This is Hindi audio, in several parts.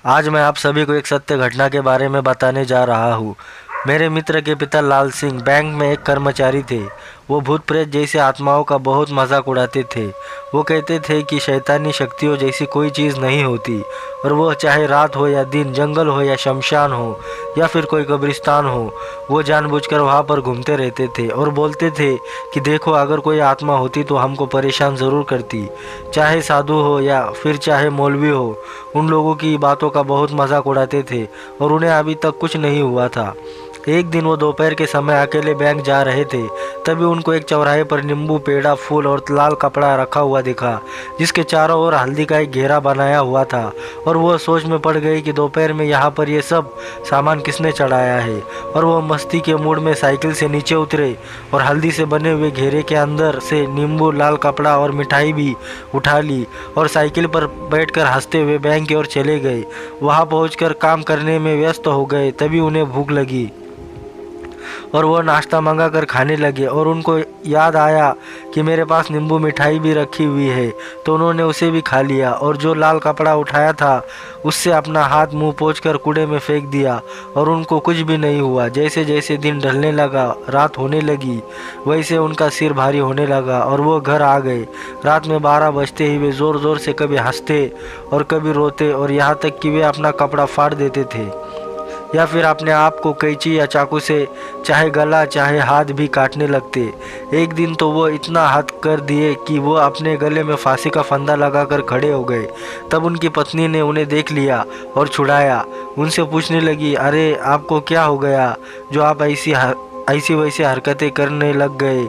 आज मैं आप सभी को एक सत्य घटना के बारे में बताने जा रहा हूँ। मेरे मित्र के पिता लाल सिंह बैंक में एक कर्मचारी थे। वो भूत प्रेत जैसे आत्माओं का बहुत मजाक उड़ाते थे। वो कहते थे कि शैतानी शक्तियों जैसी कोई चीज़ नहीं होती और वो चाहे रात हो या दिन, जंगल हो या शमशान हो या फिर कोई कब्रिस्तान हो, वो जानबूझकर वहाँ पर घूमते रहते थे और बोलते थे कि देखो, अगर कोई आत्मा होती तो हमको परेशान ज़रूर करती। चाहे साधु हो या फिर चाहे मौलवी हो, उन लोगों की बातों का बहुत मजाक उड़ाते थे और उन्हें अभी तक कुछ नहीं हुआ था। एक दिन वो दोपहर के समय अकेले बैंक जा रहे थे, तभी उनको एक चौराहे पर नींबू, पेड़ा, फूल और लाल कपड़ा रखा हुआ दिखा, जिसके चारों ओर हल्दी का एक घेरा बनाया हुआ था। और वो सोच में पड़ गई कि दोपहर में यहाँ पर ये सब सामान किसने चढ़ाया है। और वो मस्ती के मूड में साइकिल से नीचे उतरे और हल्दी से बने हुए घेरे के अंदर से नींबू, लाल कपड़ा और मिठाई भी उठा ली और साइकिल पर बैठकर हंसते हुए बैंक की ओर चले गए। वहाँ पहुँचकर काम करने में व्यस्त हो गए। तभी उन्हें भूख लगी और वो नाश्ता मंगा कर खाने लगे और उनको याद आया कि मेरे पास नींबू मिठाई भी रखी हुई है, तो उन्होंने उसे भी खा लिया और जो लाल कपड़ा उठाया था उससे अपना हाथ मुंह पोंछकर कूड़े में फेंक दिया और उनको कुछ भी नहीं हुआ। जैसे जैसे दिन ढलने लगा, रात होने लगी, वैसे उनका सिर भारी होने लगा और वो घर आ गए। रात में 12 बजते ही वे ज़ोर ज़ोर से कभी हंसते और कभी रोते और यहाँ तक कि वे अपना कपड़ा फाड़ देते थे या फिर अपने आप को कैंची या चाकू से चाहे गला चाहे हाथ भी काटने लगते। एक दिन तो वो इतना हद कर दिए कि वो अपने गले में फांसी का फंदा लगाकर खड़े हो गए। तब उनकी पत्नी ने उन्हें देख लिया और छुड़ाया। उनसे पूछने लगी, अरे आपको क्या हो गया जो आप ऐसी वैसी हरकतें करने लग गए?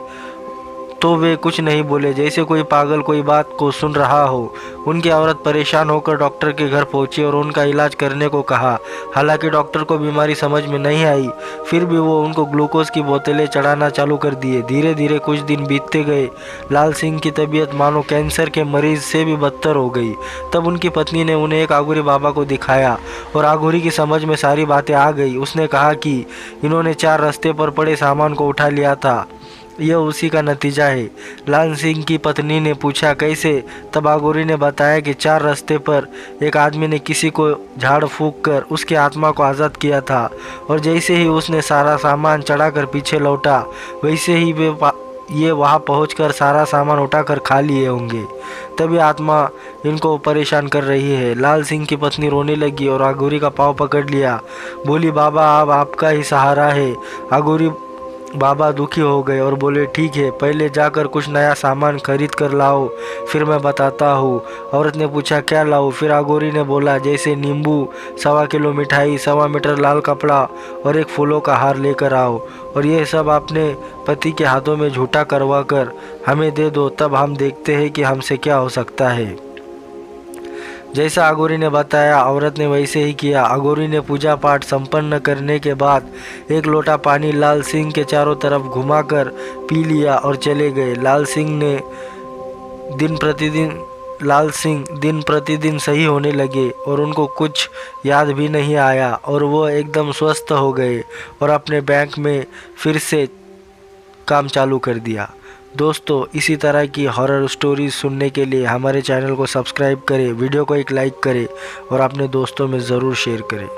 तो वे कुछ नहीं बोले, जैसे कोई पागल कोई बात को सुन रहा हो। उनकी औरत परेशान होकर डॉक्टर के घर पहुंची और उनका इलाज करने को कहा। हालांकि डॉक्टर को बीमारी समझ में नहीं आई, फिर भी वो उनको ग्लूकोज की बोतलें चढ़ाना चालू कर दिए। धीरे धीरे कुछ दिन बीतते गए। लाल सिंह की तबीयत मानो कैंसर के मरीज से भी बदतर हो गई। तब उनकी पत्नी ने उन्हें एक आगुरी बाबा को दिखाया और आगुरी की समझ में सारी बातें आ गई। उसने कहा कि इन्होंने 4 रास्ते पर पड़े सामान को उठा लिया था, यह उसी का नतीजा है। लाल सिंह की पत्नी ने पूछा, कैसे? तब आगोरी ने बताया कि 4 रास्ते पर एक आदमी ने किसी को झाड़ फूंक कर उसकी आत्मा को आज़ाद किया था और जैसे ही उसने सारा सामान चढ़ाकर पीछे लौटा, वैसे ही ये वहाँ पहुंचकर सारा सामान उठाकर खा लिए होंगे। तभी आत्मा इनको परेशान कर रही है। लाल सिंह की पत्नी रोने लगी और आगोरी का पाँव पकड़ लिया। बोली, बाबा अब आपका ही सहारा है। आगोरी बाबा दुखी हो गए और बोले, ठीक है, पहले जाकर कुछ नया सामान खरीद कर लाओ, फिर मैं बताता हूँ। औरत ने पूछा, क्या लाऊं? फिर आगोरी ने बोला, जैसे नींबू, 1.25 किलो मिठाई, 1.25 मीटर लाल कपड़ा और एक फूलों का हार लेकर आओ और यह सब अपने पति के हाथों में झूठा करवा कर हमें दे दो, तब हम देखते हैं कि हमसे क्या हो सकता है। जैसा अघोरी ने बताया, औरत ने वैसे ही किया। अघोरी ने पूजा पाठ संपन्न करने के बाद एक लोटा पानी लाल सिंह के चारों तरफ घुमाकर पी लिया और चले गए। लाल सिंह दिन प्रतिदिन सही होने लगे और उनको कुछ याद भी नहीं आया और वो एकदम स्वस्थ हो गए और अपने बैंक में फिर से काम चालू कर दिया। दोस्तों, इसी तरह की हॉरर स्टोरीज सुनने के लिए हमारे चैनल को सब्सक्राइब करें, वीडियो को एक लाइक करें और अपने दोस्तों में ज़रूर शेयर करें।